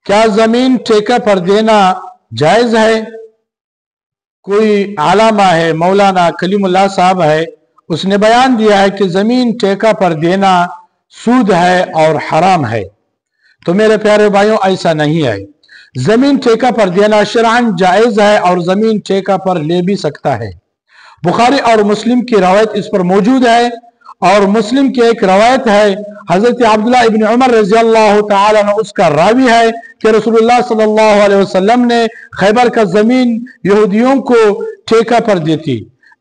क्या जमीन ठेका पर देना जायज है? कोई आलामा है, मौलाना कलीमुल्लाह साहब है, उसने बयान दिया है कि जमीन ठेका पर देना सूद है और हराम है। तो मेरे प्यारे भाइयों, ऐसा नहीं है। जमीन ठेका पर देना शरअन जायज है और जमीन ठेका पर ले भी सकता है। बुखारी और मुस्लिम की रवायत इस पर मौजूद है, और मुस्लिम की एक रवायत है, हजरत अब्दुल्लाह इब्न उमर रज़ियल्लाहु ताला अन्हु उसका रावी है कि रसूलुल्लाह सल्लल्लाहु अलैहि वसल्लम ने खैबर का जमीन यहूदियों को ठेका पर दी थी।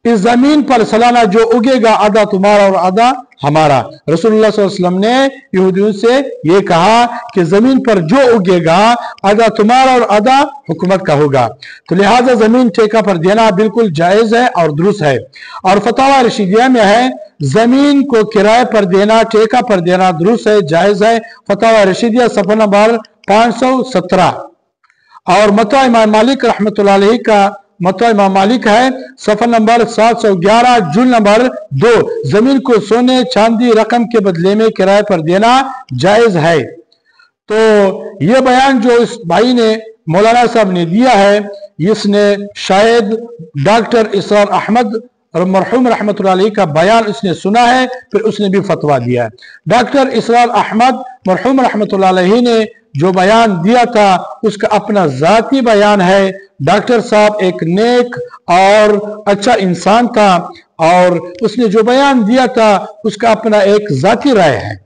इस जमीन पर सालाना जो उगेगा आधा तुम्हारा और आधा हमारा। रसूलुल्लाह सल्लल्लाहु अलैहि वसल्लम ने यहूदियों से ये कहा कि जमीन पर जो उगेगा आधा तुम्हारा और आधा हुकूमत का होगा। तो लिहाजा जमीन ठेका पर देना बिल्कुल जायज है और दुरुस्त है। और फतवा रशीदिया में है जमीन को किराए पर देना, ठेका पर देना दुरुस्त है, जायज है। फतवा रशीदिया सफ़ा नंबर 517। और मतवा इमाम मालिक रहमतुल्लाह अलैहि का मतवा इमाम मालिक है सफ़ा नंबर 711 जुल नंबर 2, जमीन को सोने चांदी रकम के बदले में किराए पर देना जायज है। तो ये बयान जो इस भाई ने मौलाना साहब ने दिया है, इसने शायद डॉक्टर इसरार अहमद मरहूम रहमतुल्लाह अलैहि का बयान उसने सुना है, फिर उसने भी फतवा दिया है। डॉक्टर इसरार अहमद मरहूम रहमतुल्लाह अलैहि ने जो बयान दिया था उसका अपना जाती बयान है। डॉक्टर साहब एक नेक और अच्छा इंसान था, और उसने जो बयान दिया था उसका अपना एक जाती राय है।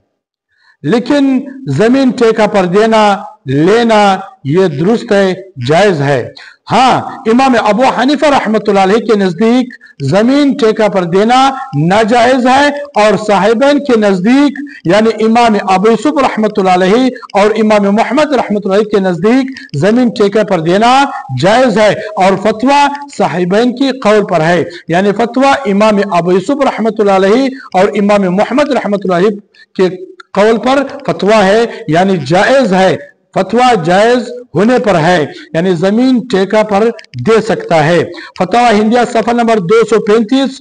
लेकिन जमीन ठेका पर देना लेना ये दुरुस्त है, जायज है। हाँ, इमाम अबू हनीफा रहमतुल्लाह अलैहि के नजदीक जमीन ठेका पर देना नाजायज है, और साहिबैन के नजदीक यानी इमाम अबू यूसुफ रहमतुल्लाह अलैहि और इमाम मोहम्मद रहमतुल्लाह अलैहि के नजदीक जमीन ठेका पर देना जायज है। और फतवा साहिबैन की कौल पर है, यानी फतवा इमाम अबू यूसुफ रहमतुल्लाह अलैहि और इमाम मोहम्मद रहमतुल्लाह अलैहि के कौल पर फतवा है, यानी जायज है। फतवा जायज होने पर है, यानी जमीन ठेका पर दे सकता है। फतवा हिंदिया सफा नंबर 235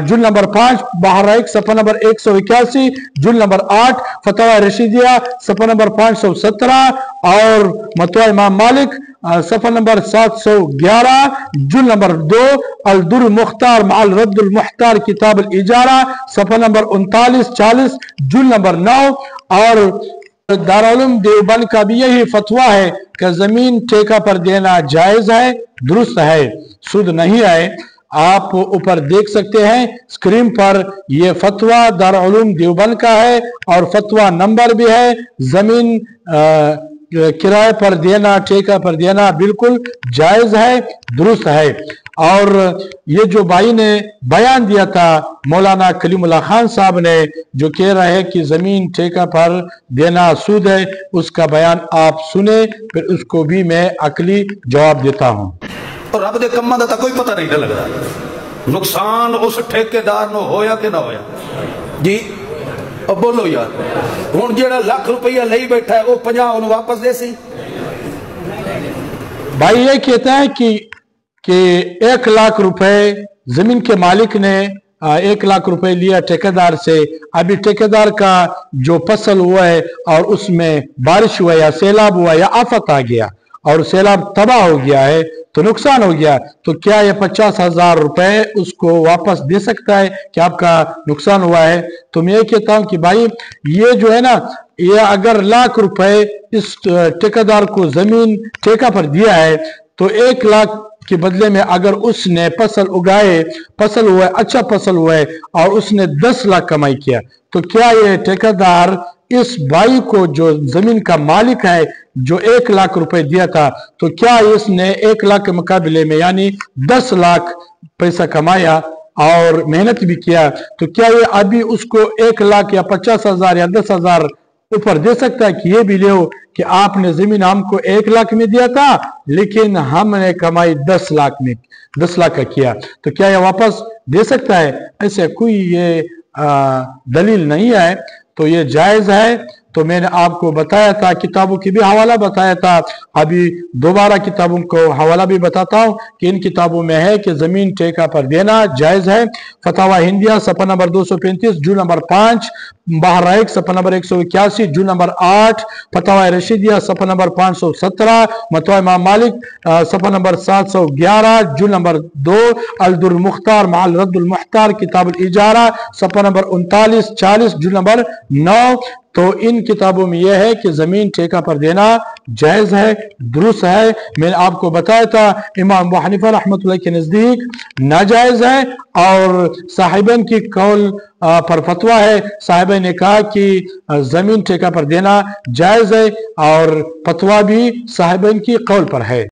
जुल नंबर 5, बहराइक सफा नंबर 181 जुल नंबर 8, फतवा रशीदिया सफा नंबर 517 और मतवा इमाम मालिक सफा नंबर 711 जुल नंबर 2, अल दुर मुख्तार माल रद्दुल मुख्तार किताब अल इजारा सफा नंबर 39-40 जुल नंबर 9। और दारुल देवबंद का भी यही फतवा है कि जमीन ठेका पर देना जायज है, दुरुस्त है, सुद नहीं है। आप ऊपर देख सकते हैं स्क्रीन पर, यह फतवा दारुल देवबंद का है और फतवा नंबर भी है। जमीन किराए पर देना, ठेका पर देना बिल्कुल जायज है, दुरुस्त है। और ये जो भाई ने बयान दिया था मौलाना कलीमुल्लाह खान साहब ने, जो कह रहे हैं कि जमीन ठेका पर देना सूद है, उसका बयान आप सुने, फिर उसको भी मैं अकली जवाब देता हूँ। और रब दे कम्मां दा कोई पता नहीं लगता, नुकसान उस ठेकेदार नो होया कि ना होया जी। अब बोलो यार, हुण जेड़ा लाख रुपया ले बैठा है वो 50 उन्हें वापस दे सी। भाई ये कहता है कि 1 लाख रुपए जमीन के मालिक ने 1 लाख रुपए लिया ठेकेदार से। अभी ठेकेदार का जो फसल हुआ है और उसमें बारिश हुआ या सैलाब हुआ या आफत आ गया और सैलाब तबाह हो गया है, तो नुकसान हो गया, तो क्या ये 50,000 रुपए उसको वापस दे सकता है कि आपका नुकसान हुआ है? तो मैं ये कहता हूं कि भाई ये जो है ना, ये अगर लाख रुपए इस ठेकेदार को जमीन ठेका पर दिया है, तो 1 लाख के बदले में अगर उसने फसल उगाए, फसल हुआ है, अच्छा फसल हुआ है और उसने 10 लाख कमाई किया, तो क्या ये ठेकेदार इस भाई को जो जमीन का मालिक है, जो 1 लाख रुपए दिया था, तो क्या इसने 1 लाख के मुकाबले में यानी 10 लाख पैसा कमाया और मेहनत भी किया, तो क्या ये अभी उसको 1 लाख या 50,000 या 10,000 ऊपर दे सकता है कि ये भी ले कि आपने जमीन हमको 1 लाख में दिया था लेकिन हमने कमाई 10 लाख में, 10 लाख का किया, तो क्या ये वापस दे सकता है? ऐसे कोई ये दलील नहीं है, तो ये जायज है। تو میں نے آپ کو بتایا تھا، کتابوں کی بھی حوالہ بتایا تھا، ابھی دوبارہ کتابوں کو حوالہ بھی بتاتا ہوں کہ ان کتابوں میں ہے کہ زمین ٹھیکہ پر دینا جائز ہے۔ فتاوی ہندیہ صفحہ نمبر 235 جو نمبر 5، بحرائق صفحہ نمبر 181 جو نمبر 8، فتاوی رشیدیہ صفحہ نمبر 517، فتوی امام مالک صفحہ نمبر 711 جو نمبر 2، الدر المختار مع الرد المحتار کتاب الاجارہ صفحہ نمبر 39-40 جو نمبر 9۔ تو ان کتابوں میں یہ ہے کہ زمین ٹھیکہ پر دینا جائز ہے، درست ہے۔ میں نے آپ کو بتایا تھا امام ابو حنیفہ رحمۃ اللہ کے نزدیک ناجائز ہے، اور صاحبین کی قول پر فتویٰ ہے، صاحبین نے کہا کہ زمین ٹھیکہ پر دینا جائز ہے، اور فتویٰ بھی صاحبین کی قول پر ہے۔